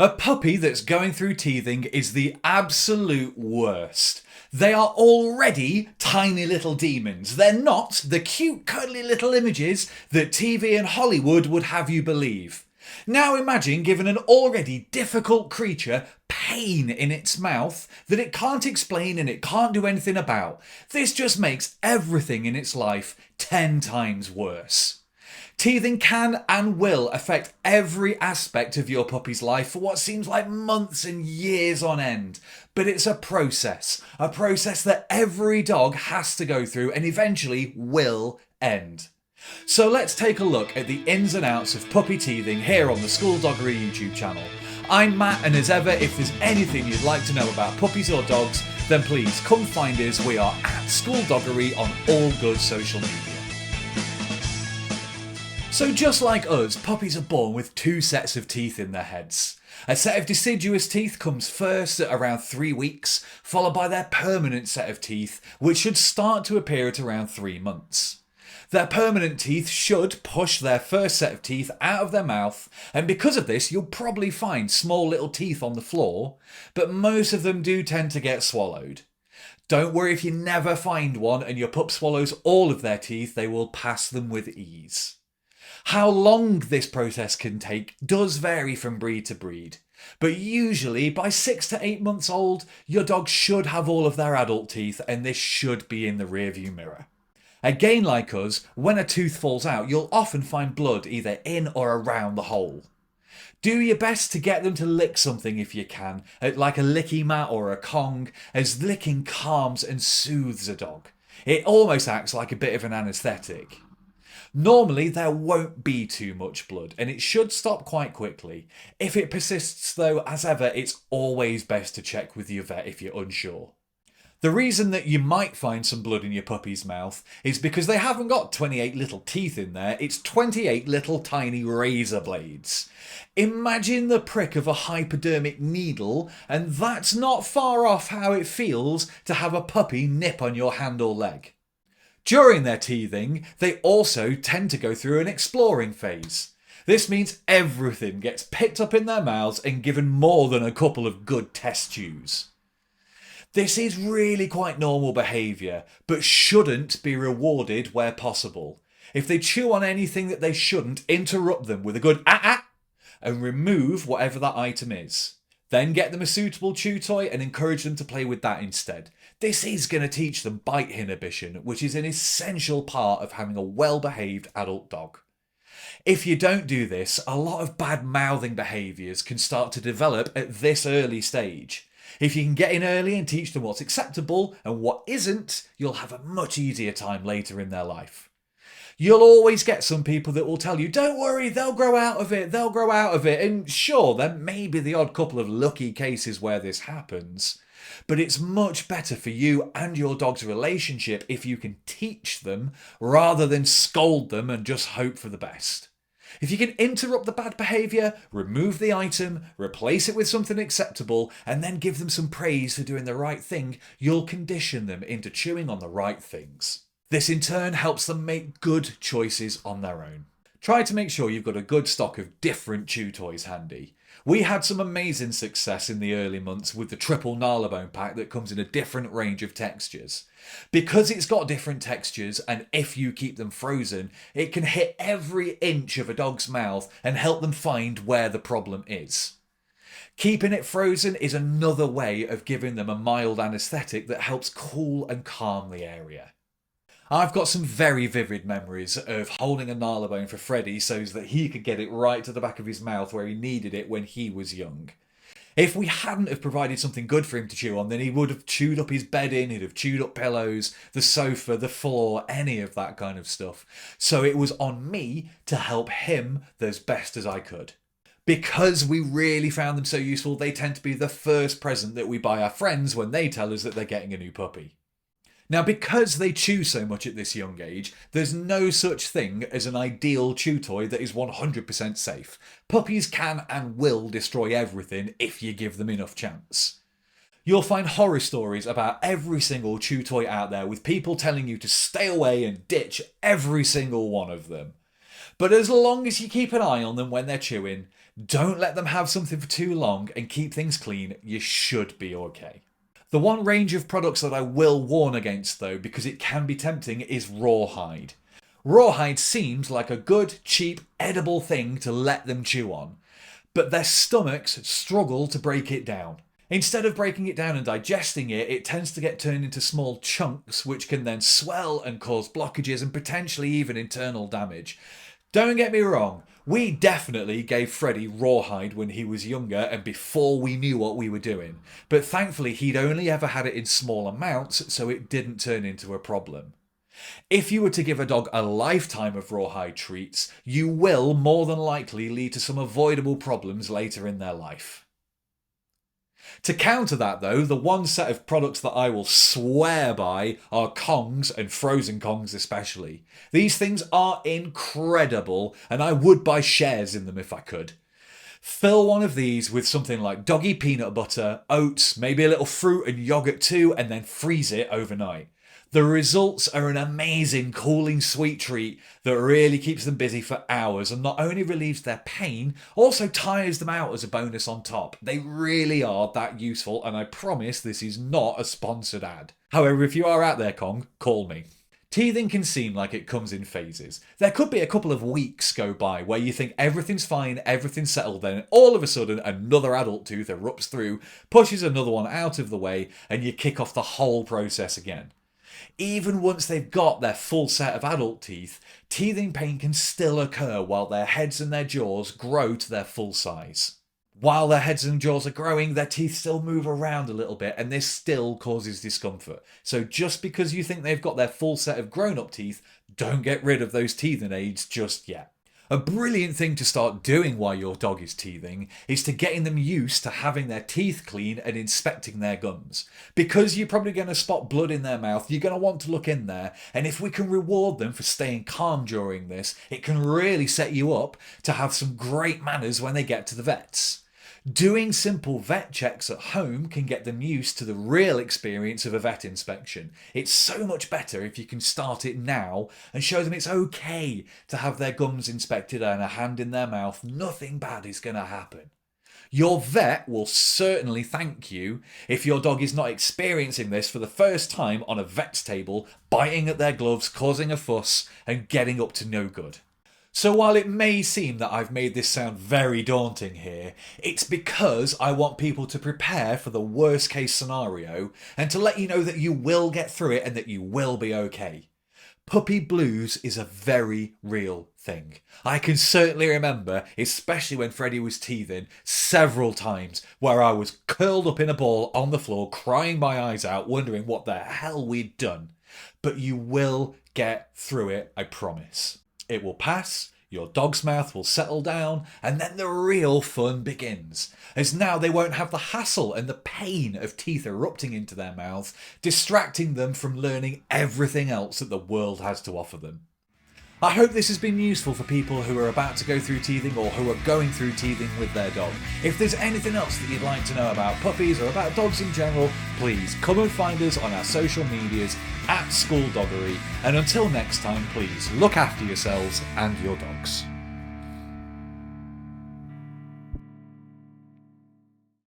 A puppy that's going through teething is the absolute worst. They are already tiny little demons. They're not the cute, cuddly little images that TV and Hollywood would have you believe. Now imagine giving an already difficult creature pain in its mouth that it can't explain and it can't do anything about. This just makes everything in its life 10 times worse. Teething can and will affect every aspect of your puppy's life for what seems like months and years on end. But it's a process that every dog has to go through and eventually will end. So let's take a look at the ins and outs of puppy teething here on the School Doggery YouTube channel. I'm Matt, and as ever, if there's anything you'd like to know about puppies or dogs, then please come find us. We are at School Doggery on all good social media. So just like us, puppies are born with two sets of teeth in their heads. A set of deciduous teeth comes first at around 3 weeks, followed by their permanent set of teeth, which should start to appear at around 3 months. Their permanent teeth should push their first set of teeth out of their mouth, and because of this you'll probably find small little teeth on the floor, but most of them do tend to get swallowed. Don't worry if you never find one and your pup swallows all of their teeth, they will pass them with ease. How long this process can take does vary from breed to breed, but usually by 6 to 8 months old, your dog should have all of their adult teeth and this should be in the rearview mirror. Again, like us, when a tooth falls out, you'll often find blood either in or around the hole. Do your best to get them to lick something if you can, like a licky mat or a Kong, as licking calms and soothes a dog. It almost acts like a bit of an anaesthetic. Normally there won't be too much blood and it should stop quite quickly. If it persists though, as ever, it's always best to check with your vet if you're unsure. The reason that you might find some blood in your puppy's mouth is because they haven't got 28 little teeth in there, it's 28 little tiny razor blades. Imagine the prick of a hypodermic needle, and that's not far off how it feels to have a puppy nip on your hand or leg. During their teething, they also tend to go through an exploring phase. This means everything gets picked up in their mouths and given more than a couple of good test chews. This is really quite normal behaviour, but shouldn't be rewarded where possible. If they chew on anything that they shouldn't, interrupt them with a good ah and remove whatever that item is. Then get them a suitable chew toy and encourage them to play with that instead. This is going to teach them bite inhibition, which is an essential part of having a well-behaved adult dog. If you don't do this, a lot of bad mouthing behaviours can start to develop at this early stage. If you can get in early and teach them what's acceptable and what isn't, you'll have a much easier time later in their life. You'll always get some people that will tell you, don't worry, they'll grow out of it, and sure, there may be the odd couple of lucky cases where this happens, but it's much better for you and your dog's relationship if you can teach them rather than scold them and just hope for the best. If you can interrupt the bad behaviour, remove the item, replace it with something acceptable, and then give them some praise for doing the right thing, you'll condition them into chewing on the right things. This in turn helps them make good choices on their own. Try to make sure you've got a good stock of different chew toys handy. We had some amazing success in the early months with the triple Gnarlabone pack that comes in a different range of textures. Because it's got different textures, and if you keep them frozen, it can hit every inch of a dog's mouth and help them find where the problem is. Keeping it frozen is another way of giving them a mild anaesthetic that helps cool and calm the area. I've got some very vivid memories of holding a Gnarlabone for Freddie so that he could get it right to the back of his mouth where he needed it when he was young. If we hadn't have provided something good for him to chew on, then he would have chewed up his bedding, he'd have chewed up pillows, the sofa, the floor, any of that kind of stuff. So it was on me to help him as best as I could. Because we really found them so useful, they tend to be the first present that we buy our friends when they tell us that they're getting a new puppy. Now, because they chew so much at this young age, there's no such thing as an ideal chew toy that is 100% safe. Puppies can and will destroy everything if you give them enough chance. You'll find horror stories about every single chew toy out there with people telling you to stay away and ditch every single one of them. But as long as you keep an eye on them when they're chewing, Don't let them have something for too long and keep things clean. You should be okay. The one range of products that I will warn against though, because it can be tempting, is rawhide. Rawhide seems like a good, cheap, edible thing to let them chew on, but their stomachs struggle to break it down. Instead of breaking it down and digesting it, it tends to get turned into small chunks which can then swell and cause blockages and potentially even internal damage. Don't get me wrong, we definitely gave Freddie rawhide when he was younger and before we knew what we were doing, but thankfully he'd only ever had it in small amounts, so it didn't turn into a problem. If you were to give a dog a lifetime of rawhide treats, you will more than likely lead to some avoidable problems later in their life. To counter that though, the one set of products that I will swear by are Kongs, and frozen Kongs especially. These things are incredible and I would buy shares in them if I could. Fill one of these with something like doggy peanut butter, oats, maybe a little fruit and yogurt too, and then freeze it overnight. The results are an amazing cooling sweet treat that really keeps them busy for hours and not only relieves their pain, also tires them out as a bonus on top. They really are that useful, and I promise this is not a sponsored ad. However, if you are out there, Kong, call me. Teething can seem like it comes in phases. There could be a couple of weeks go by where you think everything's fine, everything's settled, then all of a sudden another adult tooth erupts through, pushes another one out of the way, and you kick off the whole process again. Even once they've got their full set of adult teeth, teething pain can still occur while their heads and their jaws grow to their full size. While their heads and jaws are growing, their teeth still move around a little bit and this still causes discomfort. So just because you think they've got their full set of grown-up teeth, don't get rid of those teething aids just yet. A brilliant thing to start doing while your dog is teething is to getting them used to having their teeth clean and inspecting their gums. Because you're probably going to spot blood in their mouth, you're going to want to look in there, and if we can reward them for staying calm during this, it can really set you up to have some great manners when they get to the vets. Doing simple vet checks at home can get them used to the real experience of a vet inspection. It's so much better if you can start it now and show them it's okay to have their gums inspected and a hand in their mouth. Nothing bad is going to happen. Your vet will certainly thank you if your dog is not experiencing this for the first time on a vet's table, biting at their gloves, causing a fuss and getting up to no good. So while it may seem that I've made this sound very daunting here, it's because I want people to prepare for the worst case scenario and to let you know that you will get through it and that you will be okay. Puppy blues is a very real thing. I can certainly remember, especially when Freddie was teething, several times where I was curled up in a ball on the floor, crying my eyes out, wondering what the hell we'd done. But you will get through it, I promise. It will pass, your dog's mouth will settle down, and then the real fun begins, as now they won't have the hassle and the pain of teeth erupting into their mouths, distracting them from learning everything else that the world has to offer them. I hope this has been useful for people who are about to go through teething or who are going through teething with their dog. If there's anything else that you'd like to know about puppies or about dogs in general, please come and find us on our social medias @SchoolDoggery. And until next time, please look after yourselves and your dogs.